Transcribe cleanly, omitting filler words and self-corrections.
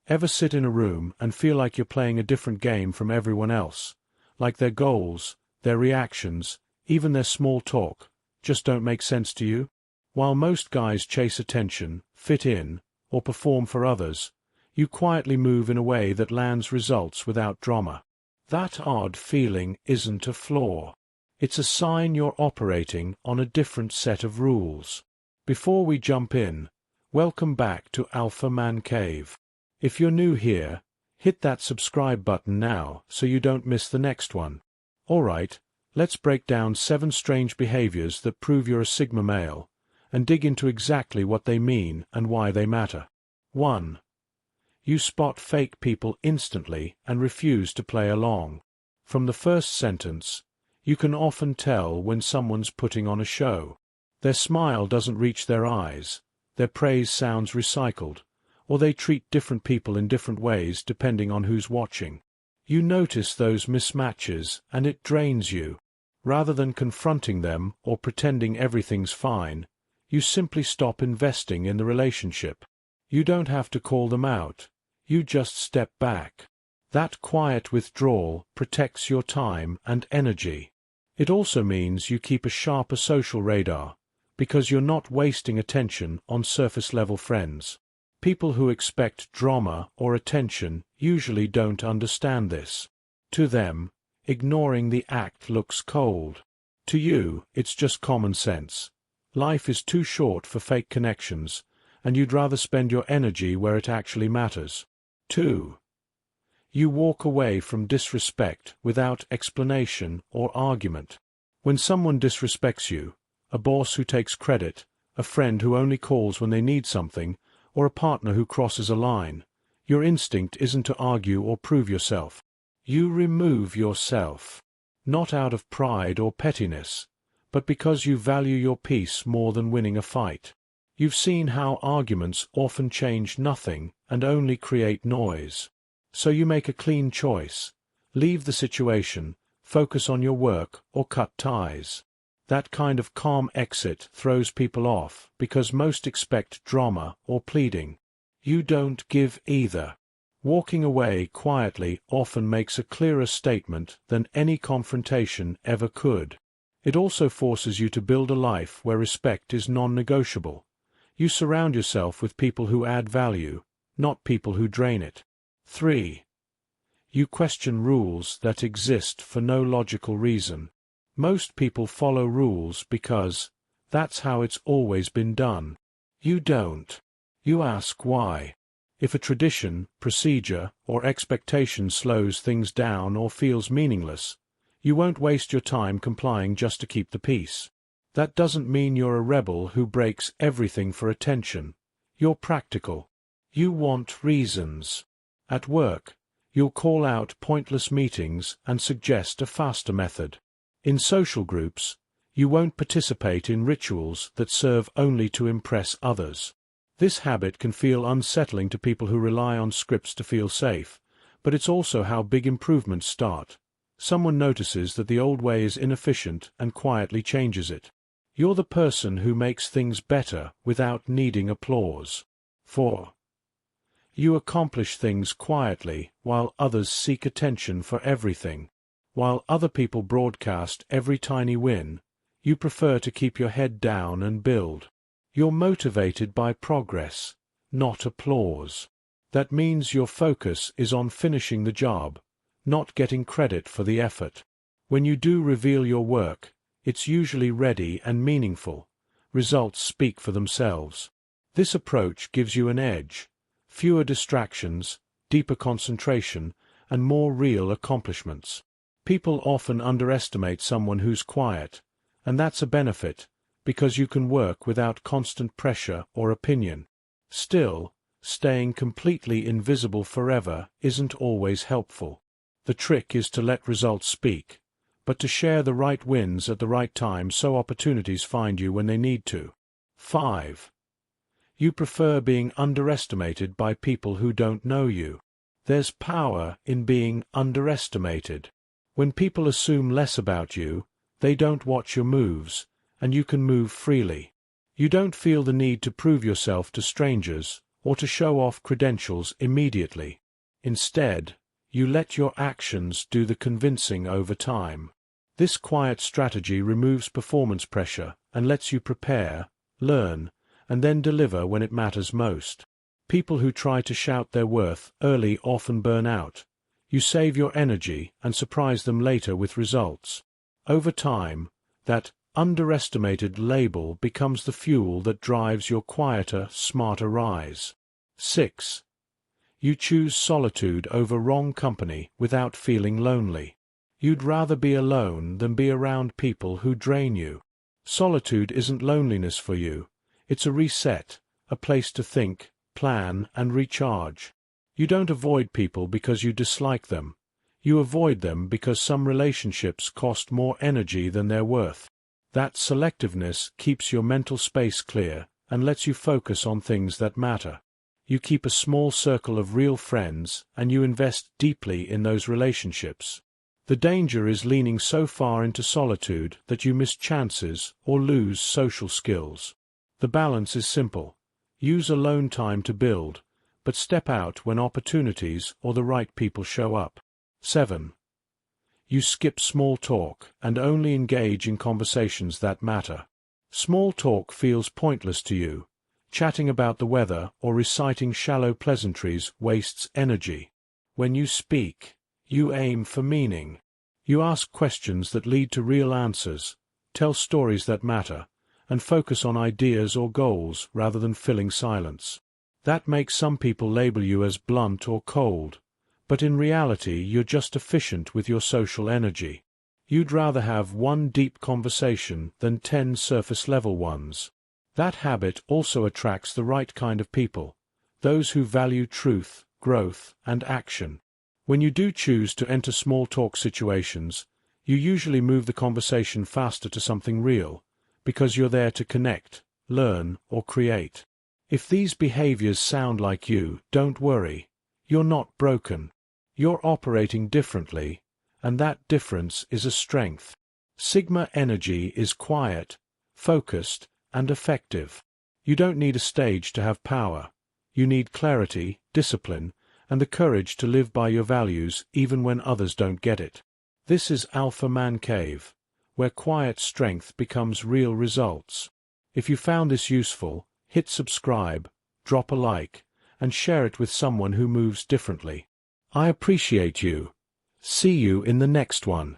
Ever sit in a room and feel like you're playing a different game from everyone else? Like their goals, their reactions, even their small talk, just don't make sense to you? While most guys chase attention, fit in, or perform for others, you quietly move in a way that lands results without drama. That odd feeling isn't a flaw. It's a sign you're operating on a different set of rules. Before we jump in, welcome back to Alpha Man Cave. If you're new here, hit that subscribe button now so you don't miss the next one. Alright, let's break down 7 strange behaviors that prove you're a Sigma male, and dig into exactly what they mean and why they matter. 1. You spot fake people instantly and refuse to play along. From the first sentence, you can often tell when someone's putting on a show. Their smile doesn't reach their eyes, their praise sounds recycled, or they treat different people in different ways depending on who's watching. You notice those mismatches and it drains you. Rather than confronting them or pretending everything's fine, you simply stop investing in the relationship. You don't have to call them out, you just step back. That quiet withdrawal protects your time and energy. It also means you keep a sharper social radar, because you're not wasting attention on surface-level friends. People who expect drama or attention usually don't understand this. To them, ignoring the act looks cold. To you, it's just common sense. Life is too short for fake connections, and you'd rather spend your energy where it actually matters. 2. You walk away from disrespect without explanation or argument. When someone disrespects you, a boss who takes credit, a friend who only calls when they need something, or a partner who crosses a line, your instinct isn't to argue or prove yourself. You remove yourself, not out of pride or pettiness, but because you value your peace more than winning a fight. You've seen how arguments often change nothing and only create noise. So you make a clean choice. Leave the situation, focus on your work, or cut ties. That kind of calm exit throws people off because most expect drama or pleading. You don't give either. Walking away quietly often makes a clearer statement than any confrontation ever could. It also forces you to build a life where respect is non-negotiable. You surround yourself with people who add value, not people who drain it. 3. You question rules that exist for no logical reason. Most people follow rules because that's how it's always been done. You don't. You ask why. If a tradition, procedure, or expectation slows things down or feels meaningless, you won't waste your time complying just to keep the peace. That doesn't mean you're a rebel who breaks everything for attention. You're practical. You want reasons. At work, you'll call out pointless meetings and suggest a faster method. In social groups, you won't participate in rituals that serve only to impress others. This habit can feel unsettling to people who rely on scripts to feel safe, but it's also how big improvements start. Someone notices that the old way is inefficient and quietly changes it. You're the person who makes things better without needing applause. 4. You accomplish things quietly while others seek attention for everything. While other people broadcast every tiny win, you prefer to keep your head down and build. You're motivated by progress, not applause. That means your focus is on finishing the job, not getting credit for the effort. When you do reveal your work, it's usually ready and meaningful. Results speak for themselves. This approach gives you an edge. Fewer distractions, deeper concentration, and more real accomplishments. People often underestimate someone who's quiet, and that's a benefit, because you can work without constant pressure or opinion. Still, staying completely invisible forever isn't always helpful. The trick is to let results speak, but to share the right wins at the right time so opportunities find you when they need to. 5. You prefer being underestimated by people who don't know you. There's power in being underestimated. When people assume less about you, they don't watch your moves, and you can move freely. You don't feel the need to prove yourself to strangers or to show off credentials immediately. Instead, you let your actions do the convincing over time. This quiet strategy removes performance pressure and lets you prepare, learn, and then deliver when it matters most. People who try to shout their worth early often burn out. You save your energy and surprise them later with results. Over time, that underestimated label becomes the fuel that drives your quieter, smarter rise. 6. You choose solitude over wrong company without feeling lonely. You'd rather be alone than be around people who drain you. Solitude isn't loneliness for you. It's a reset, a place to think, plan, and recharge. You don't avoid people because you dislike them. You avoid them because some relationships cost more energy than they're worth. That selectiveness keeps your mental space clear and lets you focus on things that matter. You keep a small circle of real friends and you invest deeply in those relationships. The danger is leaning so far into solitude that you miss chances or lose social skills. The balance is simple. Use alone time to build, but step out when opportunities or the right people show up. 7. You skip small talk and only engage in conversations that matter. Small talk feels pointless to you. Chatting about the weather or reciting shallow pleasantries wastes energy. When you speak, you aim for meaning. You ask questions that lead to real answers, tell stories that matter, and focus on ideas or goals rather than filling silence. That makes some people label you as blunt or cold, but in reality you're just efficient with your social energy. You'd rather have one deep conversation than 10 surface-level ones. That habit also attracts the right kind of people, those who value truth, growth, and action. When you do choose to enter small talk situations, you usually move the conversation faster to something real, because you're there to connect, learn, or create. If these behaviors sound like you, don't worry. You're not broken. You're operating differently, and that difference is a strength. Sigma energy is quiet, focused, and effective. You don't need a stage to have power. You need clarity, discipline, and the courage to live by your values even when others don't get it. This is Alpha Man Cave, where quiet strength becomes real results. If you found this useful, hit subscribe, drop a like, and share it with someone who moves differently. I appreciate you. See you in the next one.